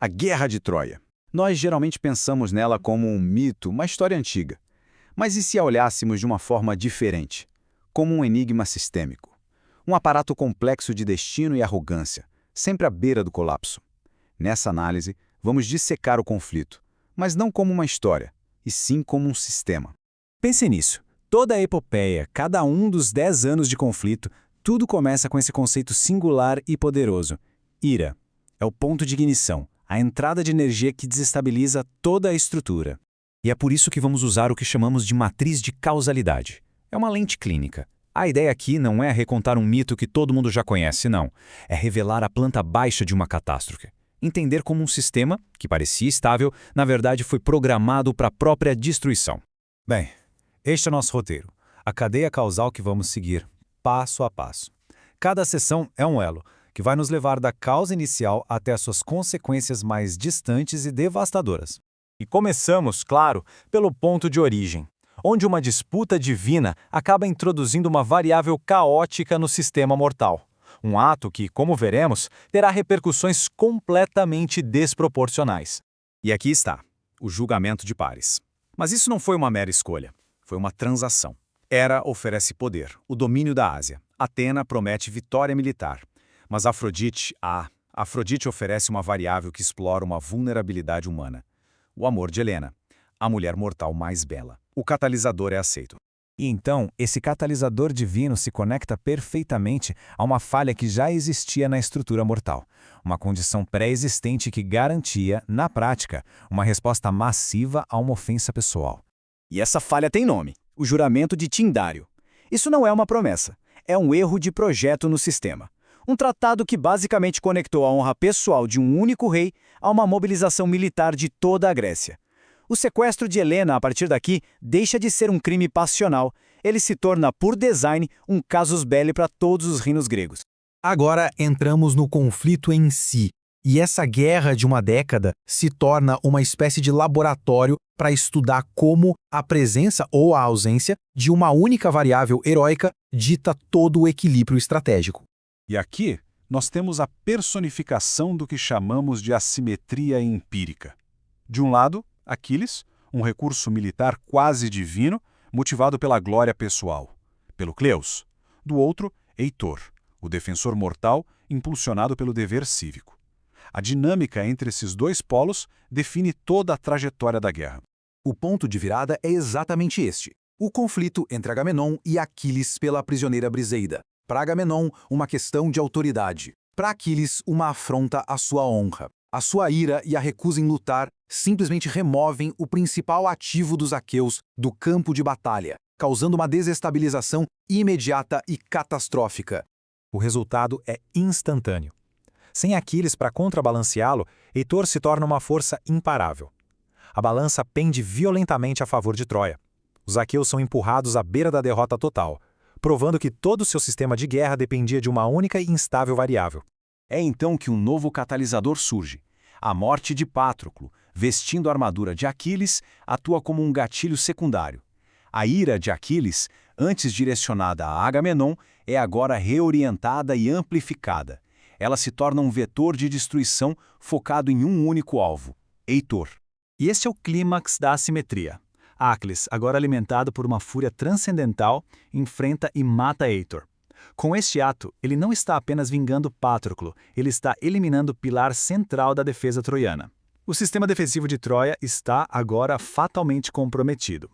A Guerra de Troia. Nós geralmente pensamos nela como um mito, uma história antiga. Mas e se a olhássemos de uma forma diferente? Como um enigma sistêmico. Um aparato complexo de destino e arrogância, sempre à beira do colapso. Nessa análise, vamos dissecar o conflito, mas não como uma história, e sim como um sistema. Pense nisso. Toda a epopeia, cada um dos 10 anos de conflito, tudo começa com esse conceito singular e poderoso. Ira. É o ponto de ignição, a entrada de energia que desestabiliza toda a estrutura. E é por isso que vamos usar o que chamamos de matriz de causalidade. É uma lente clínica. A ideia aqui não é recontar um mito que todo mundo já conhece, não. É revelar a planta baixa de uma catástrofe. Entender como um sistema, que parecia estável, na verdade foi programado para a própria destruição. Bem, este é o nosso roteiro. A cadeia causal que vamos seguir, passo a passo. Cada sessão é um elo, que vai nos levar da causa inicial até as suas consequências mais distantes e devastadoras. E começamos, claro, pelo ponto de origem, onde uma disputa divina acaba introduzindo uma variável caótica no sistema mortal. Um ato que, como veremos, terá repercussões completamente desproporcionais. E aqui está, o julgamento de pares. Mas isso não foi uma mera escolha, foi uma transação. Hera oferece poder, o domínio da Ásia. Atena promete vitória militar. Mas Afrodite oferece uma variável que explora uma vulnerabilidade humana. O amor de Helena, a mulher mortal mais bela. O catalisador é aceito. E então, esse catalisador divino se conecta perfeitamente a uma falha que já existia na estrutura mortal. Uma condição pré-existente que garantia, na prática, uma resposta massiva a uma ofensa pessoal. E essa falha tem nome: o juramento de Tindário. Isso não é uma promessa, é um erro de projeto no sistema. Um tratado que basicamente conectou a honra pessoal de um único rei a uma mobilização militar de toda a Grécia. O sequestro de Helena, a partir daqui, deixa de ser um crime passional. Ele se torna, por design, um casus belli para todos os reinos gregos. Agora entramos no conflito em si. E essa guerra de uma década se torna uma espécie de laboratório para estudar como a presença ou a ausência de uma única variável heróica dita todo o equilíbrio estratégico. E aqui, nós temos a personificação do que chamamos de assimetria empírica. De um lado, Aquiles, um recurso militar quase divino, motivado pela glória pessoal, pelo Cleus. Do outro, Heitor, o defensor mortal, impulsionado pelo dever cívico. A dinâmica entre esses dois polos define toda a trajetória da guerra. O ponto de virada é exatamente este: o conflito entre Agamenon e Aquiles pela prisioneira Briseida. Para Agamenon, uma questão de autoridade. Para Aquiles, uma afronta à sua honra. A sua ira e a recusa em lutar simplesmente removem o principal ativo dos aqueus do campo de batalha, causando uma desestabilização imediata e catastrófica. O resultado é instantâneo. Sem Aquiles para contrabalanceá-lo, Heitor se torna uma força imparável. A balança pende violentamente a favor de Troia. Os aqueus são empurrados à beira da derrota total, provando que todo o seu sistema de guerra dependia de uma única e instável variável. É então que um novo catalisador surge. A morte de Patroclo, vestindo a armadura de Aquiles, atua como um gatilho secundário. A ira de Aquiles, antes direcionada a Agamenon, é agora reorientada e amplificada. Ela se torna um vetor de destruição focado em um único alvo: Heitor. E esse é o clímax da assimetria. Aquiles, agora alimentado por uma fúria transcendental, enfrenta e mata Heitor. Com este ato, ele não está apenas vingando Patroclo, ele está eliminando o pilar central da defesa troiana. O sistema defensivo de Troia está agora fatalmente comprometido.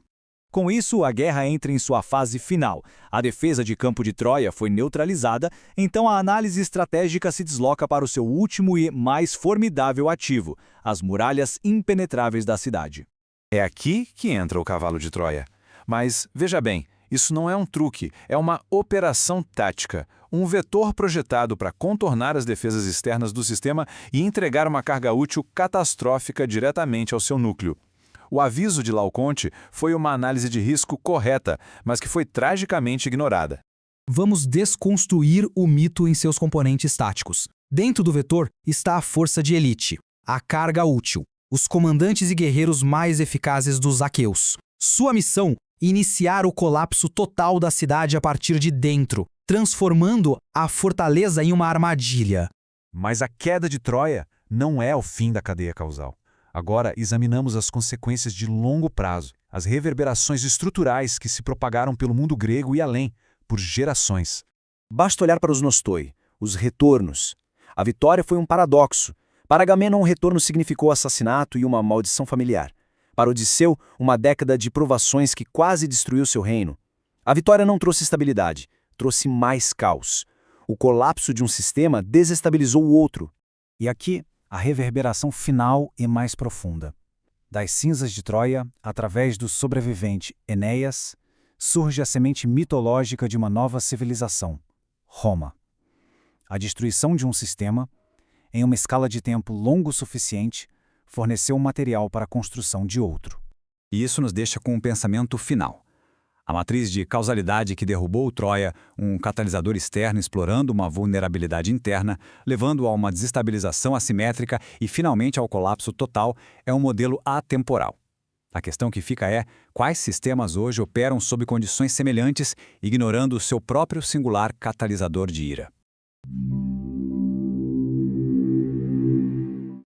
Com isso, a guerra entra em sua fase final. A defesa de campo de Troia foi neutralizada, então a análise estratégica se desloca para o seu último e mais formidável ativo: as muralhas impenetráveis da cidade. É aqui que entra o cavalo de Troia. Mas, veja bem, isso não é um truque, é uma operação tática, um vetor projetado para contornar as defesas externas do sistema e entregar uma carga útil catastrófica diretamente ao seu núcleo. O aviso de Laoconte foi uma análise de risco correta, mas que foi tragicamente ignorada. Vamos desconstruir o mito em seus componentes táticos. Dentro do vetor está a força de elite, a carga útil, os comandantes e guerreiros mais eficazes dos aqueus. Sua missão: iniciar o colapso total da cidade a partir de dentro, transformando a fortaleza em uma armadilha. Mas a queda de Troia não é o fim da cadeia causal. Agora examinamos as consequências de longo prazo, as reverberações estruturais que se propagaram pelo mundo grego e além, por gerações. Basta olhar para os nostoi, os retornos. A vitória foi um paradoxo. Para Agamenon, um retorno significou assassinato e uma maldição familiar. Para Odisseu, uma década de provações que quase destruiu seu reino. A vitória não trouxe estabilidade, trouxe mais caos. O colapso de um sistema desestabilizou o outro. E aqui, a reverberação final e mais profunda. Das cinzas de Troia, através do sobrevivente Enéas, surge a semente mitológica de uma nova civilização, Roma. A destruição de um sistema, em uma escala de tempo longo o suficiente, forneceu um material para a construção de outro. E isso nos deixa com um pensamento final. A matriz de causalidade que derrubou Troia, um catalisador externo explorando uma vulnerabilidade interna, levando a uma desestabilização assimétrica e finalmente ao colapso total, é um modelo atemporal. A questão que fica é, quais sistemas hoje operam sob condições semelhantes, ignorando o seu próprio singular catalisador de ira?